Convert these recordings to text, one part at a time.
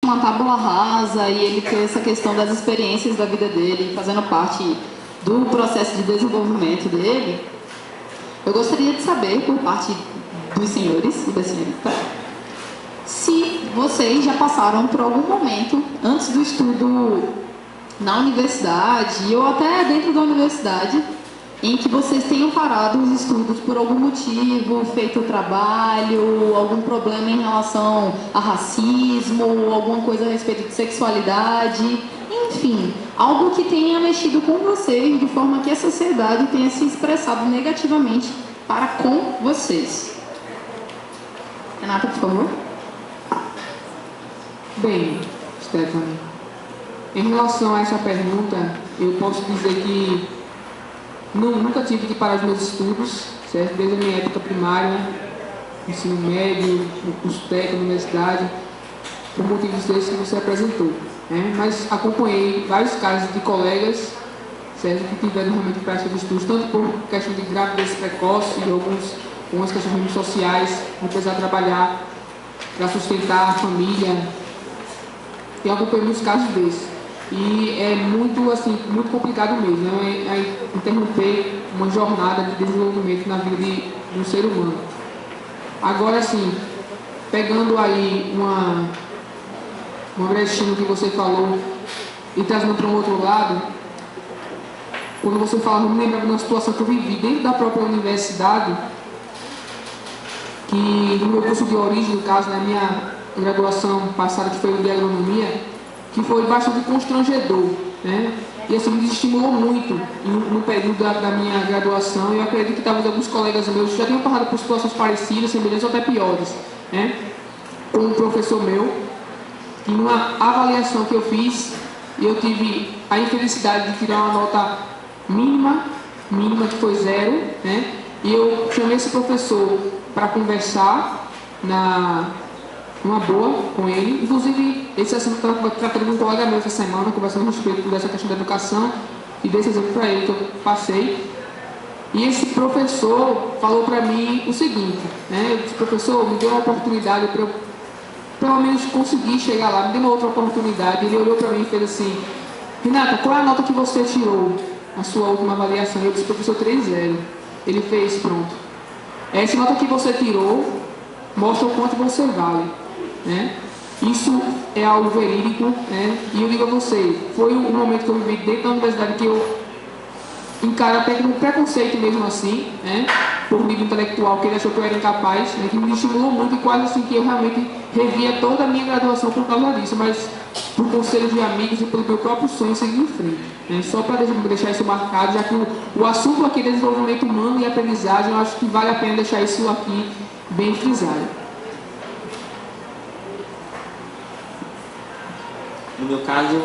uma tábula rasa e ele ter essa questão das experiências da vida dele, fazendo parte do processo de desenvolvimento dele, eu gostaria de saber, por parte dos senhores e da senhorita, se vocês já passaram por algum momento, antes do estudo na universidade, ou até dentro da universidade, em que vocês tenham parado os estudos por algum motivo, feito trabalho, algum problema em relação a racismo, alguma coisa a respeito de sexualidade, enfim, algo que tenha mexido com vocês, de forma que a sociedade tenha se expressado negativamente para com vocês. Renata, por favor. Bem, Stephanie, em relação a essa pergunta, eu posso dizer que nunca tive que parar os meus estudos, certo? Desde a minha época primária, ensino médio, no curso técnico, universidade, por motivos desses que você apresentou, né? Mas acompanhei vários casos de colegas, certo? Que tiveram realmente para seus estudos, tanto por questão de gravidez precoce, algumas questões mesmo sociais, vão precisar trabalhar para sustentar a família. Eu acompanhei muitos casos desses. E é muito, assim, muito complicado mesmo, né? É interromper uma jornada de desenvolvimento na vida de um ser humano. Agora, assim, pegando aí uma brechinha que você falou e trazendo para um outro lado, quando você fala, eu me lembro de uma situação que eu vivi dentro da própria universidade, que no meu curso de origem, no caso, na minha graduação passada, que foi o de agronomia, que foi bastante constrangedor, né? E assim, me estimulou muito no período da minha graduação. Eu acredito que talvez alguns colegas meus já tenham passado por situações parecidas, semelhantes ou até piores, né? Com um professor meu, que numa avaliação que eu fiz, eu tive a infelicidade de tirar uma nota mínima, que foi 0, né? E eu chamei esse professor para conversar uma boa com ele. Inclusive, esse assunto eu estava tratando com um colega meu essa semana, conversando a respeito dessa questão da educação e desse exemplo para ele que eu passei. E esse professor falou para mim o seguinte, né? Eu disse, professor, me deu uma oportunidade para eu pelo menos conseguir chegar lá, me deu uma outra oportunidade. Ele olhou para mim e fez assim, Renata, qual é a nota que você tirou na sua última avaliação? Eu disse, professor, 3,0. Ele fez, pronto. Essa nota que você tirou mostra o quanto você vale, né? Isso é algo verídico, né? E eu digo a você, foi um momento que eu vivi dentro da universidade que eu encaro até como preconceito mesmo assim, né? Por nível intelectual, que ele achou que eu era incapaz, né? Que me estimulou muito e quase assim que eu realmente revia toda a minha graduação por causa disso, mas por conselho de amigos e pelo meu próprio sonho seguir em frente, né? Só para deixar isso marcado, já que o assunto aqui é desenvolvimento humano e aprendizagem, eu acho que vale a pena deixar isso aqui bem frisado. No meu caso,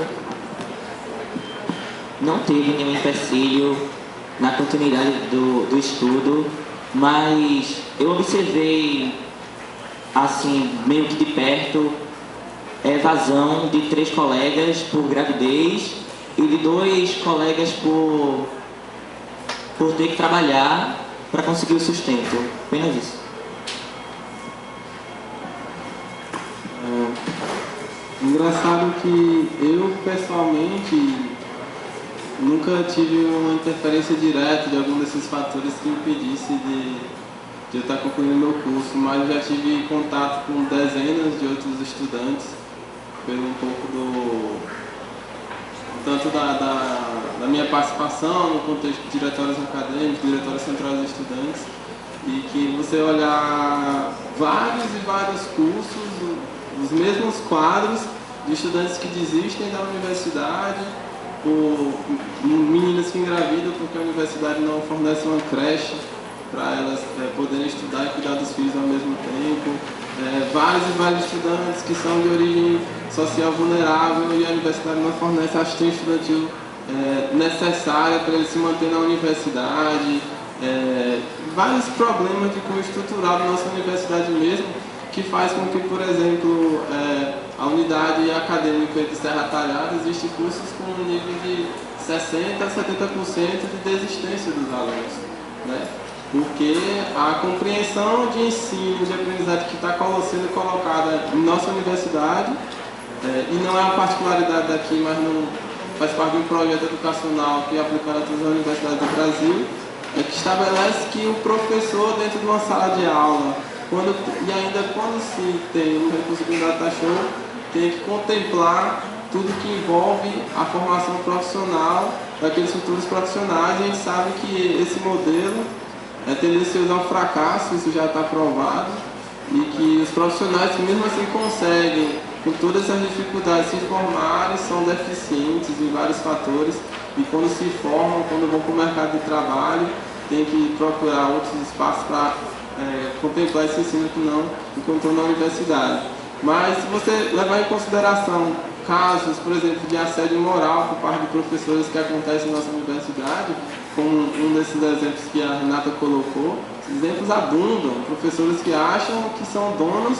não teve nenhum empecilho na continuidade do estudo, mas eu observei, assim, meio que de perto, a evasão de 3 colegas por gravidez e de 2 colegas por ter que trabalhar para conseguir o sustento. Apenas isso. Engraçado que eu, pessoalmente, nunca tive uma interferência direta de algum desses fatores que impedisse de eu estar concluindo meu curso, mas já tive contato com dezenas de outros estudantes, pelo um pouco tanto da minha participação no contexto de diretórios acadêmicos, diretórios centrais de estudantes, e que você olhar vários e vários cursos, os mesmos quadros de estudantes que desistem da universidade, por meninas que engravidam porque a universidade não fornece uma creche para elas poderem estudar e cuidar dos filhos ao mesmo tempo. Vários e vários estudantes que são de origem social vulnerável e a universidade não fornece a assistência estudantil necessária para eles se manter na universidade. Vários problemas de cunho estrutural da nossa universidade mesmo, que faz com que, por exemplo, a unidade acadêmica de Serra Talhada existe cursos com um nível de 60% a 70% de desistência dos alunos, né? Porque a compreensão de ensino, de aprendizagem que está sendo colocada em nossa universidade e não é uma particularidade daqui, mas não faz parte de um projeto educacional que é aplicado a todas as universidades do Brasil, é que estabelece que o professor dentro de uma sala de aula, e ainda quando se tem o recurso do data show, tem que contemplar tudo que envolve a formação profissional daqueles futuros profissionais. A gente sabe que esse modelo é tendencioso ao fracasso, isso já está provado, e que os profissionais que mesmo assim conseguem, com todas essas dificuldades, se formarem, são deficientes em vários fatores, e quando se formam, quando vão para o mercado de trabalho, tem que procurar outros espaços para contemplar esse ensino que não encontrou na universidade. Mas se você levar em consideração casos, por exemplo, de assédio moral por parte de professores que acontecem na nossa universidade, como um desses exemplos que a Renata colocou, esses exemplos abundam, professores que acham que são donos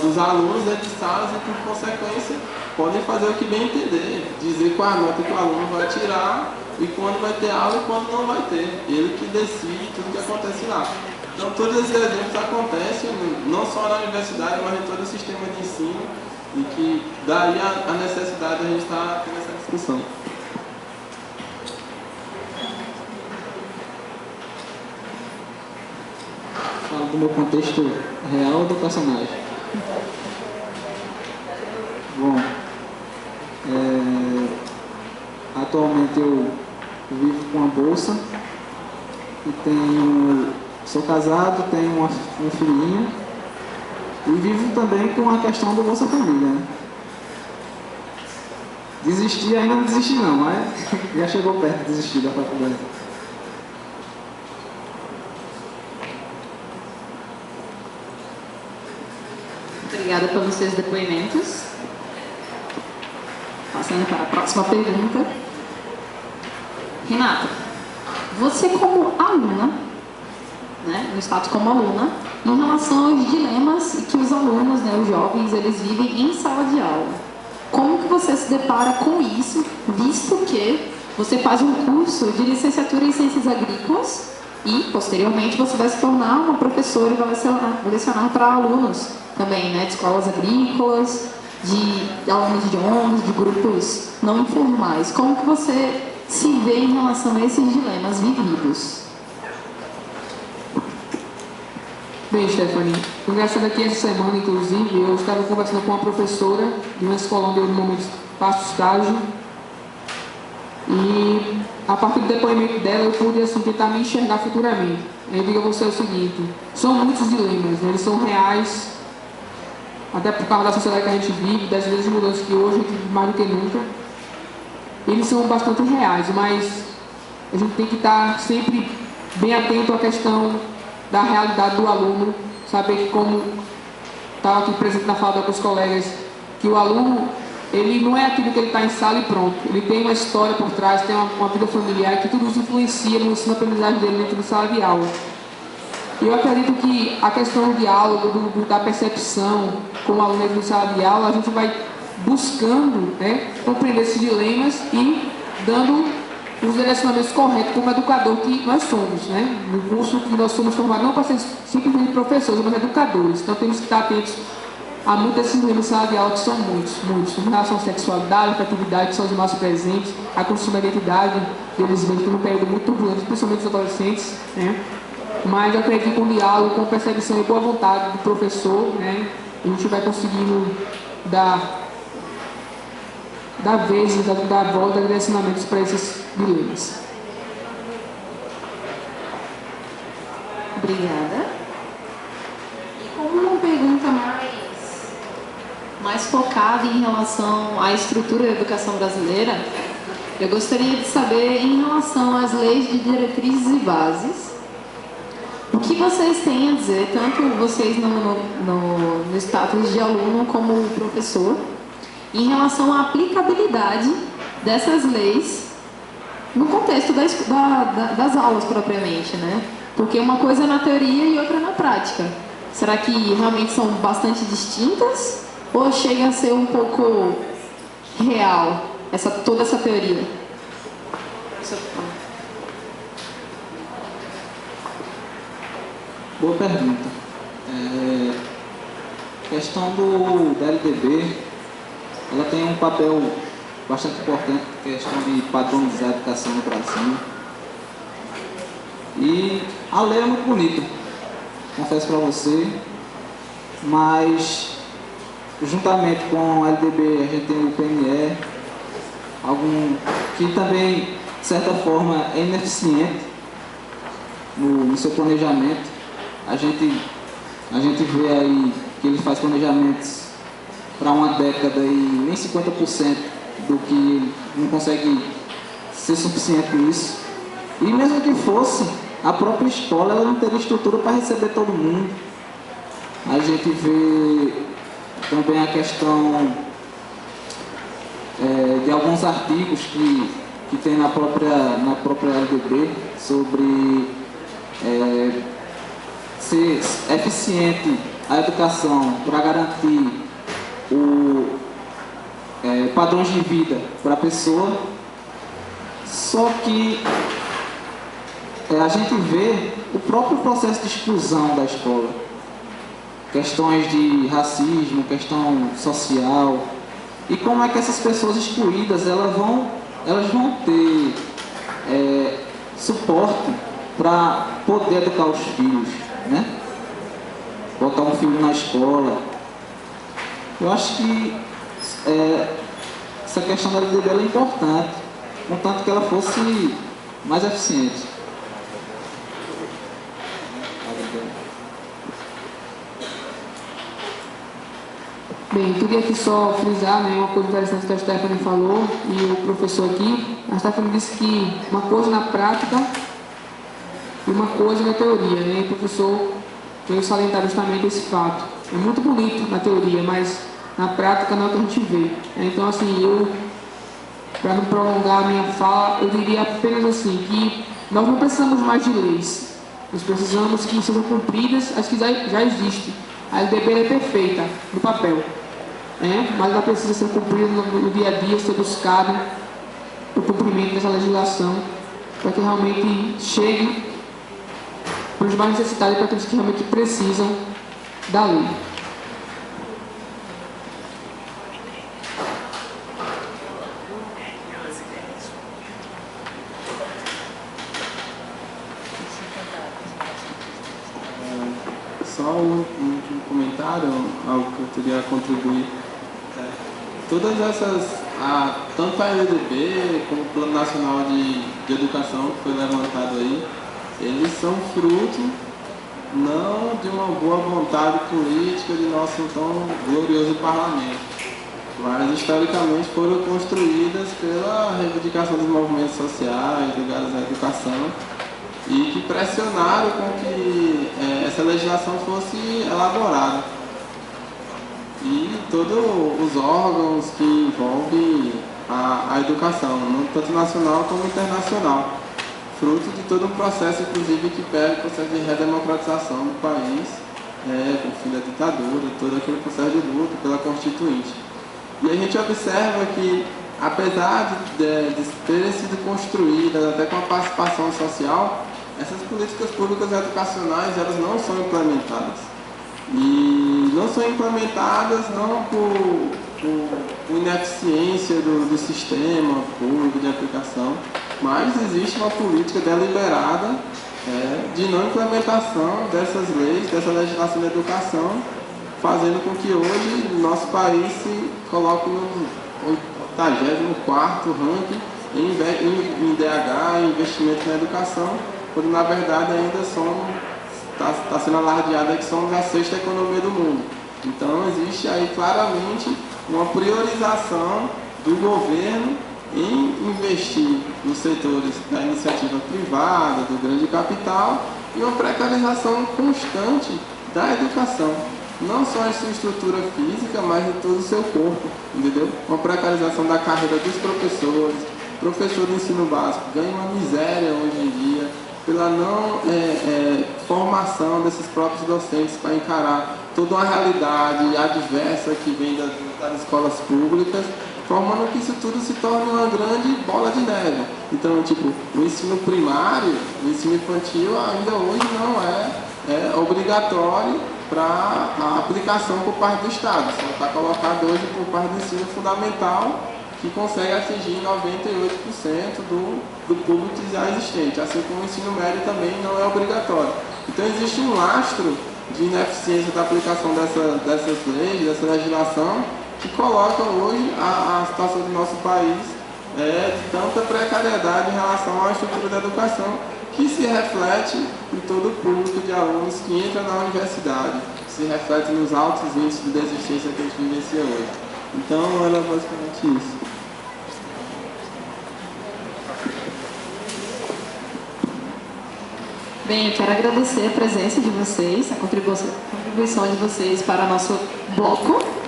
dos alunos dentro de salas e, por consequência, podem fazer o que bem entender, dizer qual a nota que o aluno vai tirar e quando vai ter aula e quando não vai ter. Ele que decide tudo que acontece lá. Então, todos esses exemplos acontecem, não só na universidade, mas em todo o sistema de ensino, e que daí a necessidade de a gente estar tendo essa discussão. Falo do meu contexto real do personagem. Bom, atualmente eu vivo com uma bolsa e sou casado, tenho uma filhinha e vivo também com a questão do Bolsa Família, né? Desistir, ainda não desisti não, mas já chegou perto de desistir da faculdade. Obrigada pelos seus depoimentos. Passando para a próxima pergunta. Renata, você como aluna, né, no status como aluna, em relação aos dilemas que os alunos, né, os jovens, eles vivem em sala de aula, como que você se depara com isso, visto que você faz um curso de licenciatura em Ciências Agrícolas e, posteriormente, você vai se tornar uma professora e vai lecionar para alunos também, né, de escolas agrícolas, de alunos de ONGs, de grupos não informais. Como que você se vê em relação a esses dilemas vividos? Bem, Stephanie, engraçado aqui essa semana, inclusive, eu estava conversando com uma professora de uma escola onde eu no momento faço estágio, e a partir do depoimento dela eu pude assim, tentar me enxergar futuramente. Eu digo a você o seguinte: são muitos dilemas, né? Eles são reais, até por causa da sociedade que a gente vive, das vezes mudanças que hoje a gente vive mais do que nunca. Eles são bastante reais, mas a gente tem que estar sempre bem atento à questão da realidade do aluno, saber que, como estava aqui presente na fala dos colegas, que o aluno, ele não é aquilo que ele está em sala e pronto. Ele tem uma história por trás, tem uma vida familiar, que tudo isso influencia no ensino-aprendizagem dele dentro da sala de aula. E eu acredito que a questão do diálogo, da percepção com o aluno dentro da sala de aula, a gente vai buscando, né, compreender esses dilemas e dando os direcionamentos corretos como educador que nós somos, né? No curso que nós somos formados não para ser simplesmente professores, mas educadores. Então temos que estar atentos a muitos desses dilemas de sala de aula, que são muitos, em relação à sexualidade, afetividade, que são os mais presentes, a construção da identidade deles mesmos, num período muito turbulento, principalmente os adolescentes, né? Mas eu acredito que com diálogo, com percepção e boa vontade do professor, né, a gente vai conseguindo dar vez, dar volta, direcionamentos para esses dilemas. Obrigada. E como uma pergunta mais focada em relação à estrutura da educação brasileira, eu gostaria de saber, em relação às leis de diretrizes e bases, o que vocês têm a dizer, tanto vocês no status de aluno como professor, em relação à aplicabilidade dessas leis no contexto das aulas propriamente, né? Porque uma coisa é na teoria e outra é na prática. Será que realmente são bastante distintas ou chega a ser um pouco real toda essa teoria? Boa pergunta. Questão do LDB, ela tem um papel bastante importante na questão de padronizar a educação no Brasil. E a lei é muito bonita, confesso para você, mas juntamente com a LDB a gente tem o PNE, que também, de certa forma, é ineficiente no seu planejamento. A gente vê aí que ele faz planejamentos para uma década e nem 50% do que não consegue ser suficiente nisso. E mesmo que fosse, a própria escola ela não teria estrutura para receber todo mundo. A gente vê também a questão de alguns artigos que tem na própria LDB sobre ser eficiente a educação para garantir padrões de vida para a pessoa, só que a gente vê o próprio processo de exclusão da escola, questões de racismo, questão social, e como é que essas pessoas excluídas elas vão ter suporte para poder educar os filhos, né? Botar um filho na escola. Eu acho que essa questão da LDB é importante, contanto que ela fosse mais eficiente. Bem, eu queria aqui só frisar, né, uma coisa interessante que a Stephanie falou e o professor aqui. A Stephanie disse que uma coisa na prática e uma coisa na teoria, né? E o professor veio salientar justamente esse fato. É muito bonito na teoria, mas na prática não é o que a gente vê. Então, assim, para não prolongar a minha fala, eu diria apenas assim, que nós não precisamos mais de leis. Nós precisamos que sejam cumpridas as que já existem. A LDB é perfeita no papel, mas ela precisa ser cumprida no dia a dia, ser buscado o cumprimento dessa legislação para que realmente chegue para os mais necessitados e para aqueles que realmente precisam da lei. Só um último comentário, algo que eu queria contribuir. Todas essas, tanto a LDB como o Plano Nacional de Educação que foi levantado aí, eles são fruto não de uma boa vontade política de nosso tão glorioso parlamento, mas historicamente foram construídas pela reivindicação dos movimentos sociais ligados à educação e que pressionaram com que essa legislação fosse elaborada. E todos os órgãos que envolvem a educação, tanto nacional como internacional, fruto de todo um processo, inclusive, que pega o processo de redemocratização do país, com o fim da ditadura, todo aquele processo de luta pela Constituinte. E a gente observa que, apesar de terem sido construídas até com a participação social, essas políticas públicas educacionais elas não são implementadas. E não são implementadas não por ineficiência do sistema público de aplicação, mas existe uma política deliberada de não implementação dessas leis, dessa legislação da educação, fazendo com que hoje o nosso país se coloque no 84º ranking em DH, em investimento na educação, quando na verdade ainda está sendo alardeada que somos a 6ª economia do mundo. Então existe aí claramente uma priorização do governo em investir nos setores da iniciativa privada, do grande capital, e uma precarização constante da educação. Não só em sua estrutura física, mas em todo o seu corpo, entendeu? Uma precarização da carreira dos professores. Professor do ensino básico ganha uma miséria hoje em dia pela não formação desses próprios docentes para encarar toda uma realidade adversa que vem das escolas públicas, formando que isso tudo se torne uma grande bola de neve. Então, o ensino primário, o ensino infantil ainda hoje não é obrigatório para a aplicação por parte do Estado. Só está colocado hoje por parte do ensino fundamental, que consegue atingir 98% do público já existente, assim como o ensino médio também não é obrigatório. Então existe um lastro de ineficiência da aplicação dessas leis, dessa legislação, que coloca hoje a situação do nosso país de tanta precariedade em relação à estrutura da educação, que se reflete em todo o público de alunos que entra na universidade, se reflete nos altos índices de desistência que a gente vivencia hoje. Então, era basicamente isso. Bem, eu quero agradecer a presença de vocês, a contribuição de vocês para o nosso bloco.